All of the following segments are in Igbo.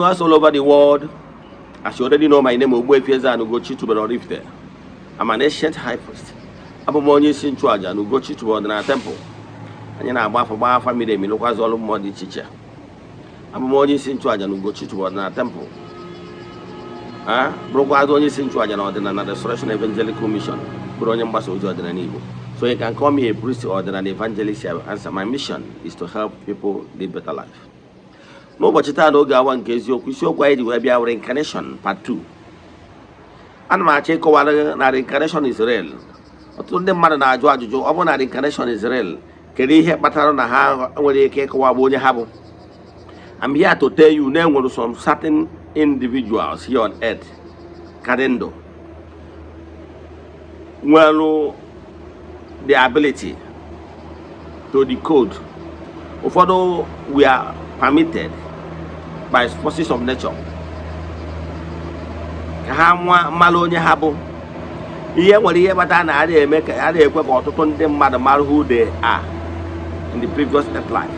Us all over the world, as you already know, my name is Ogbuefi Ezeana, ugochitubelu Oraifite. I'm an ancient high priest. I'm a money in charge and ugochitubelu na temple. And you know, about family, me look as all of money teacher. I'm a money in charge and ugochitubelu na temple. Broke out on in charge and order another restoration evangelical mission. But on your muscle, Jordan evil. So you can call me a priest or an evangelist. Answer my mission is to help people live better life. No, but you don't go one case. You show why you will be our reincarnation part 2. And my check over reincarnation is real. But to them, man, I judge you. Upon reincarnation is real. Can you hear better on how you take what you have? I'm here to tell you now some certain individuals here on earth. Cadendo. Well, the ability to decode. Although we are permitted by forces of nature. Hamwa Malonia Habo. Here, what he ever done, I didn't make a who they are in the previous life.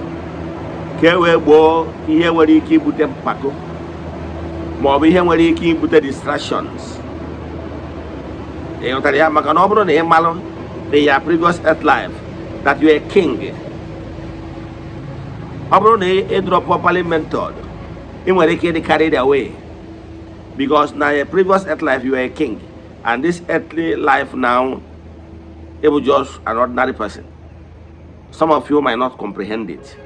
Kewe bo, here where he keep with them Paco. More here where he keep with the distractions. They don't tell you, Macanobro, they Malo, they are previous life that you are a king. A drop properly mentored. In where they can carry their way. Because now a previous earth life you are a king. And this earthly life now it was just an ordinary person. Some of you might not comprehend it.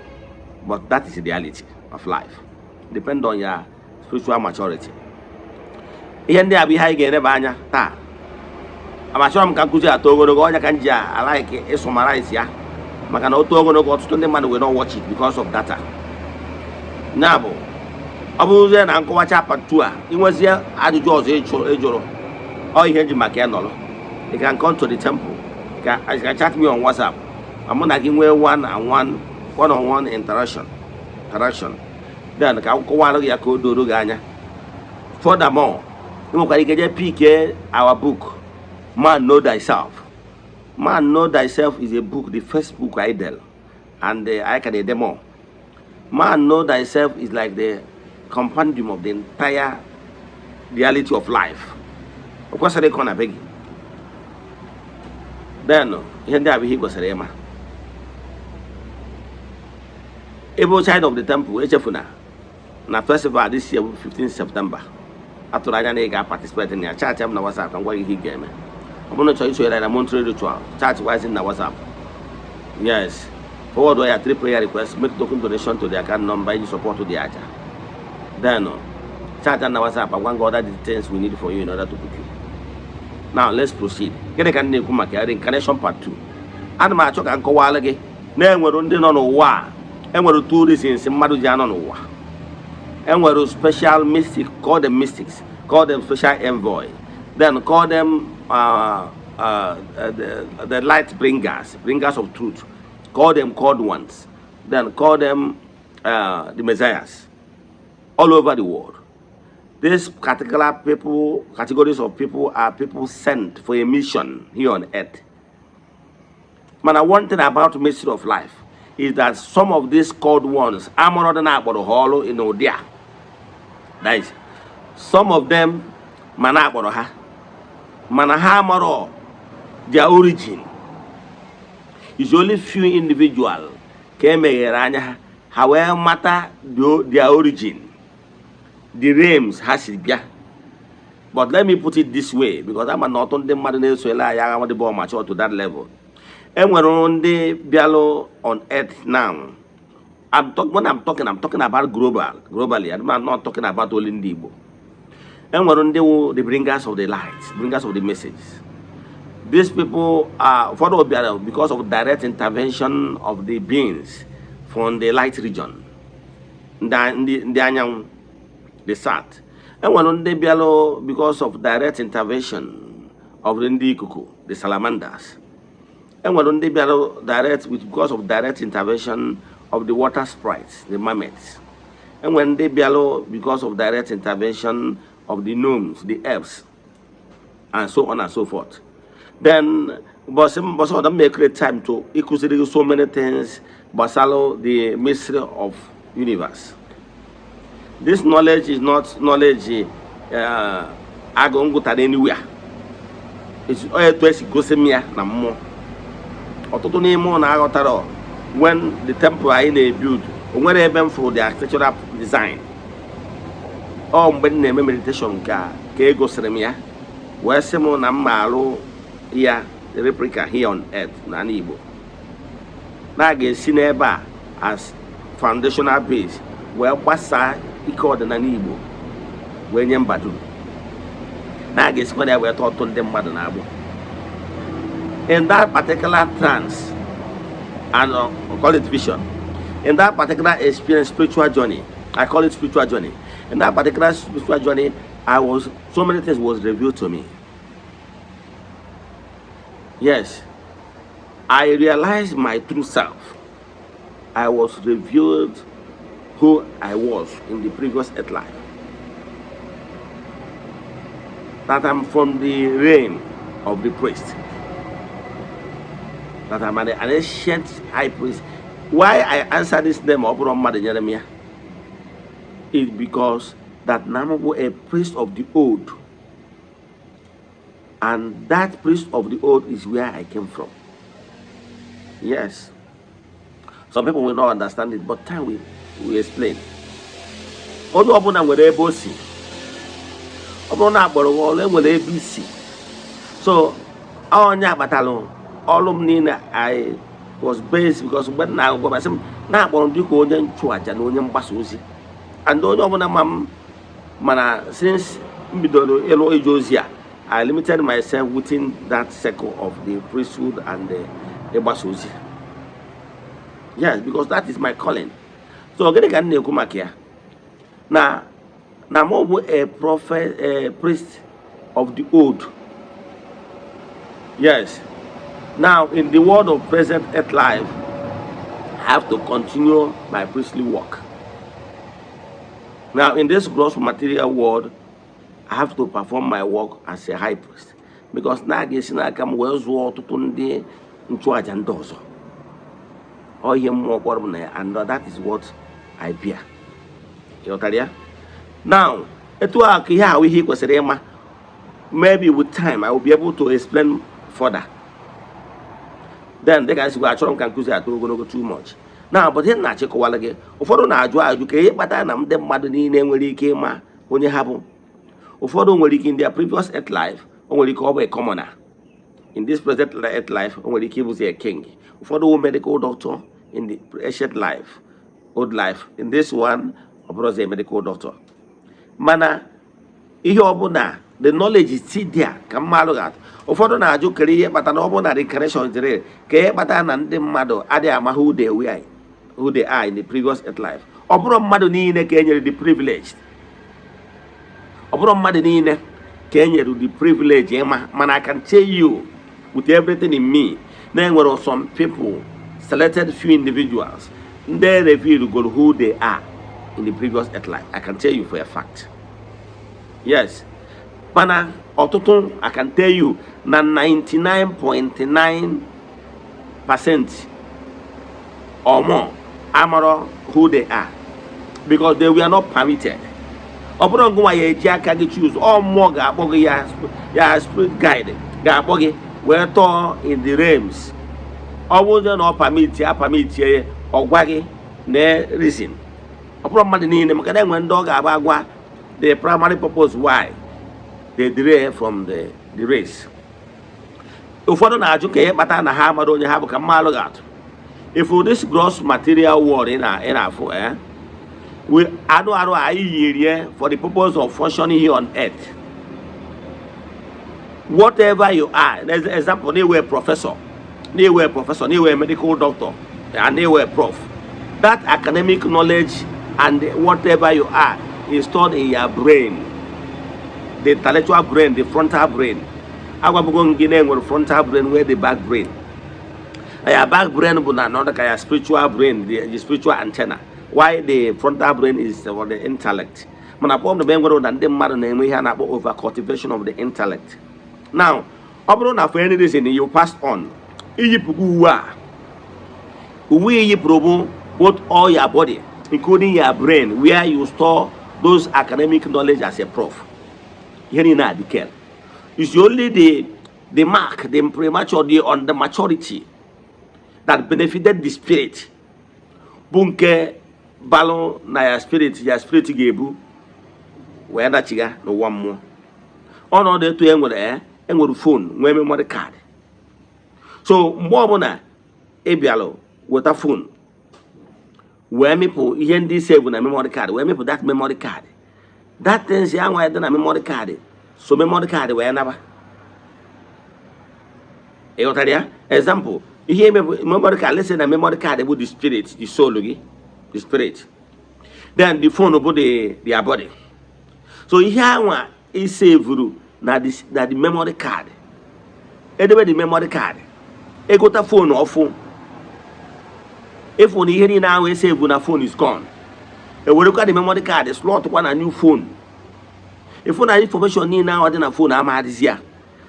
But that is the reality of life. Depend on your spiritual maturity. Here there be high again banya ta. I'm sure I'm can Togo go I like it summarize ya. Makana Togo no go to the man will not watch it because of data. Nabo. Abuze na nkowa chapa 2 inwezi ajụjụ ọzọ ejoro ọ ihe ji maka ya nọrọ. You can come to the temple. You can chat me on WhatsApp. I'm gonna give you one-on-one interaction. Then ka akụkọwara ya ka o doro gị anya. Furthermore, you can pick our book, Man Know Thyself. Man Know Thyself is a book, the first book I did, and I can demo. Man Know Thyself is like the compendium of the entire reality of life. Of course, I can't beg. Then, here he goes. Able child of the temple, Echefuna. Na festival this year, 15 September. After I participate in a church, I'm na WhatsApp and what he gave me. I'm going to show you that I'm on ritual. Church wise in the WhatsApp. Yes. Forward wire 3 prayer requests, make token donation to the account number, you support to the aja. Then, chat and WhatsApp, I want other details we need for you in order to book you. Now, let's proceed. Get a reincarnation part 2. And my choke and Kowalagi, then we're running on a war, and we're 2 reasons in Marujan on a war. And we're special mystics, call them mystics, call them special envoy, then call them the light bringers of truth, call them called ones, then call them the messiahs. All over the world. These particular categories of people are people sent for a mission here on earth. Man, one thing about the mystery of life is that some of these called ones are more than about the hollow in Odia. That is, some of them manaboroha. Manahamaro, their origin. It's only few individuals came here, however matter their origin. The realms has it, yeah. But let me put it this way, because I'm not on the Madrid, so I want to be mature to that level. And we're on the Bialo on earth now. When I'm talking about globally. I'm not talking about only Ndibo. And we're on the bringers of the light, bringers of the messages. These people are followed because of direct intervention of the beings from the light region. The Sat. And when on the Bialo, because of direct intervention of the Ndikuku, the salamanders. And when on the Bialo, because of direct intervention of the water sprites, the mermaids. And when they Bialo, because of direct intervention of the gnomes, the elves, and so on and so forth. Then, but some of them make great time to consider so many things, but the mystery of universe. This knowledge is not knowledge I go anywhere. It's all to gosi me na mmụọ. Ọtụtụ n'ime ụlọ aghọtara when the temple anyị na-ebuild onwere ebe m fụrụ the architectural design. Ọ mgbe m na-eme meditation ka egosiri m ya wee sị m na m arụ ya replica here on earth na Igbo na ga-esi n'ebe a as foundational base wee gbasaa ike ọdịnala Igbo wee nye mba dum na ga-esikwa ya wee tọọtụ ndị mmadụ na-agbụ. In that particular trance and call it vision, in that particular experience, spiritual journey, I call it spiritual journey. In that particular spiritual journey, so many things was revealed to me. Yes, I realized my true self. I was revealed who I was in the previous earth life. That I'm from the reign of the priest. That I'm an ancient high priest. Why I answer this name Obron Mother Jeremiah is because that Namabu a priest of the old. And that priest of the old is where I came from. Yes. Some people will not understand it, but time we explain. Odu obuna nwere ebe o si. Obuna na agboro wole nwere ebe isi. So, onya abatalo all of Nina I was based because when now go myself na agboro ndi ko onye nchu aja na onye mgbasa ozi. And onye obuna mana since mbidoro elo ejozi a I limited myself within that circle of the priesthood and the mgbasa ozi. Yes, because that is my calling. So gịnị ka m na-ekwu maka ya na m bụ a prophet, a priest of the old. Yes. Now in the world of present earth life, I have to continue my priestly work. Now in this gross material world, I have to perform my work as a high priest because na ga-esi n'aka m wee zụọ ọtụtụ ndị nchụaja ndị ọzọ. And that is what I bear. Now, maybe with time I will be able to explain further. Then the guys who are trying to go too much. Now, but then na check again. Ụfọdụ na-ajụ ajụ ka ihe kpatara na ndị mmadụ niile nwere ike ịma onye ha bụ. Ụfọdụ nwere ike in their previous earth life, o nwere ike ọ bụ a commoner. In this present earth life, o nwere ike ịbụ a king. Ụfọdụ medical doctor in the ancient life, old life. In this one, was a medical doctor. Mana, ihe ọbụna the knowledge is still there. Ka mmadụ ga-atụ. Ụfọdụ na-ajụ kere ihe kpata na ọbụna reincarnation jere ka ihe kpata na ndị mmadụ adịghị ama who they are in the previous earth life. Ọ bụrụ mmadụ niile ka enyere the privilege. Ọ bụrụ mmadụ niile ka enyere the privilege ịma. Mana I can tell you with everything in me, there were some people, selected few individuals, they reveal who they are in the previous earth life. I can tell you for a fact. Yes. Pana Ototon, I can tell you that 99.9% or more amaro who they are. Because they were not permitted. Oborongo ya jaka choose all more gabogi ya spirit guide. Gabogi were torn in the realms. Almost not permit ye or waggy ne reason. A problem in the when dog abagua the primary purpose why they derail from the race. If you don't educate, but I don't have a camalogat. If for this gross material world in our we add for the purpose of functioning here on earth. Whatever you are, there's an example, they were professor. They were professor, they were medical doctor, and they were prof. That academic knowledge and whatever you are is stored in your brain. The intellectual brain, the frontal brain. Our frontal brain, where the back brain. Your back brain is another kind of spiritual brain, the spiritual antenna. Why the frontal brain is for the intellect. Man, I the Bengal and the mother name we have over cultivation of the intellect. Now, for any reason you passed on. We both all your body, including your brain, where you store those academic knowledge as a prof. Here in the it's only the mark, the premature, on the maturity that benefited the spirit. Bunke balon na ya spirit gebu. Where that chiga no one more. On order to enwere phone, nwee memory card. So more na ebialo with a phone. Where me put ihe ndị save na memory card, where me put that memory card. That things ya nwa na memory card. So memory card where never. Example, ihe memory card, let's say na memory card about the spirit, the soul, the spirit. Then the phone about their body. So here one is save na the memory card. Anyway, the memory card. E got a phone or phone. If when you hear now we save when a phone is gone. And we look at the memory card, it's slot one a new phone. If one information need now then a phone I'm had this year.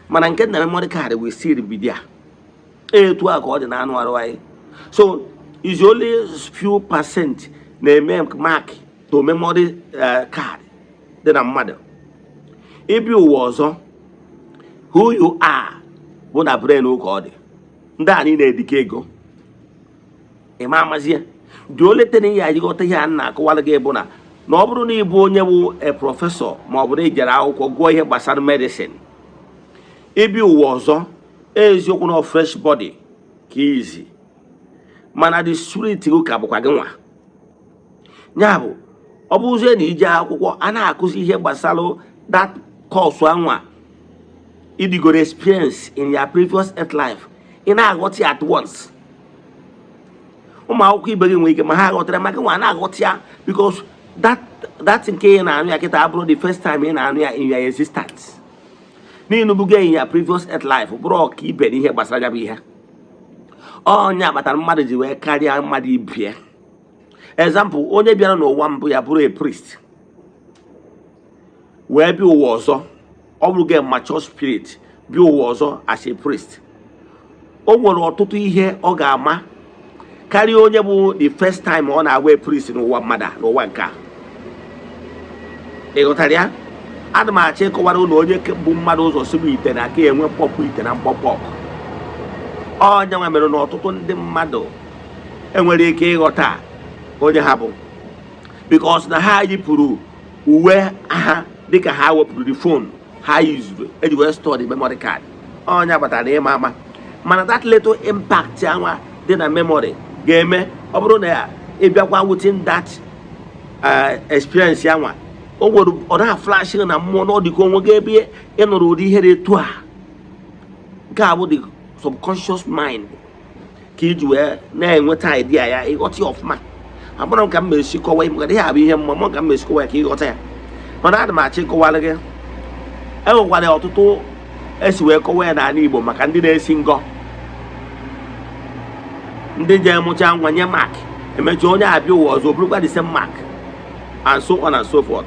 Man and get the memory card we see the video. To a god in annual way. So it's only few percent they mark to memory card. Then a mother. If you was who you are, when a brain who called it. That in a go. A mamma's here. The only thing you got to hear na Kawalage Bona. Nobody Bonyawu a professor, Mobile Gerao, go here by some medicine. If you was is your fresh body, easy. Mana the sweet to Kabukagama. Nyabo, Obuze Nija, Anna Kusi here Basalo, that cause one. If you got experience in your previous earth life, in I got at once. Because that's in Kenya, the first time in your existence. Ni no buge in your previous earth life, bro, keep it here, Basaga be here. Oh, yeah, but I'm mad you were carrying muddy beer. Example, only be no one boy, a priest. Where you was, or get mature spirit, you was as a priest. Oh, what to hear, Ogama. Carry on the first time on our way priest in one mother, no one car. Egotaria, Adama check what no boom mados or subit and I came when pop it and pop pop. Oh, young women no to the mado. And when they came or ta, or the habo. Because the high puru, where they can have up the phone, high use, and you will store the memory card. Oh, yeah, but I name mamma. Man, that little impact, then a memory. Game, over there, if you are within that experience, young one, or that flashing and a mono the Congo Gaby, and already heard it to her. God, the subconscious mind, kids were name what idea, I got you off man. I'm going to come to Chico away, but they have him, Mamma come to school, he got there. But I might check a while again. Oh, what I ought to do, as we go where I need, but my candidate single. The Jamuchan when you mark, and Majonia Abu was over the same mark, and so on and so forth.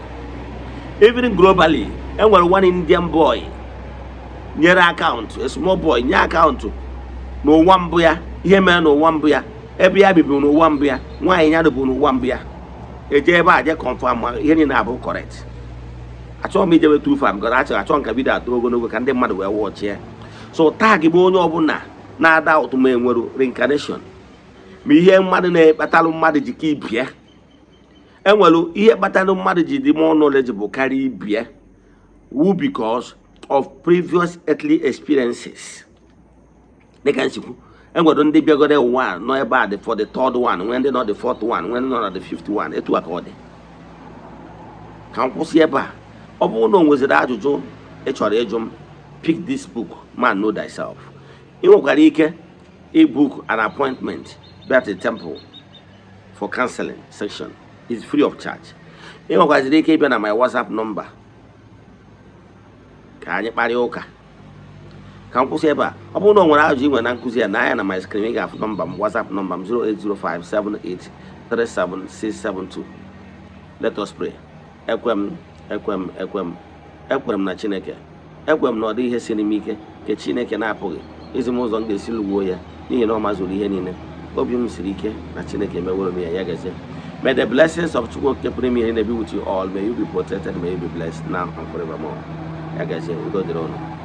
Even globally, and when one Indian boy near account, a small boy near account, no one boy, here man no one boy, every abbey no one boy, why in other no one boy. A jabba just confirm here in Abu correct. I told me they were too far because I told Kavida to go over can the mother will watch here. So Tagibono Buna, now doubt to me reincarnation. Me here mad na battle mad ji ki bia enwelu ihe battle mad ji the more knowledgeable carry bia who because of previous earthly experiences they can see enwelu ndị bia go there one no bad for the third one when they not the fourth one when not the fifth one it work all day kan kwụsị ebe a ọ bụ na onwezira ajụjụ ị chọrọ ịjụ pick this book man know thyself ị nwekwara ike e-book an appointment at the temple for counseling section is free of charge. You know, guys, they keep on my WhatsApp number. Can you party oka? Can you say about? I don't know when I was when I'm Kusia 9 on my screen. I have number WhatsApp number 0805783772. Let us pray. Equem na Chineke. Equem no di hesinimike ke Chineke na apụghị. Izimo zong de silu wo ya. N'ihi na ọ mazụrụ ihe niile. Obium siri ike na Chineke meworo m ya gazie May the blessings of Ogbuefi Ezeana be with you all. May you be protected. May you be blessed now and forevermore. Like I said, we go to the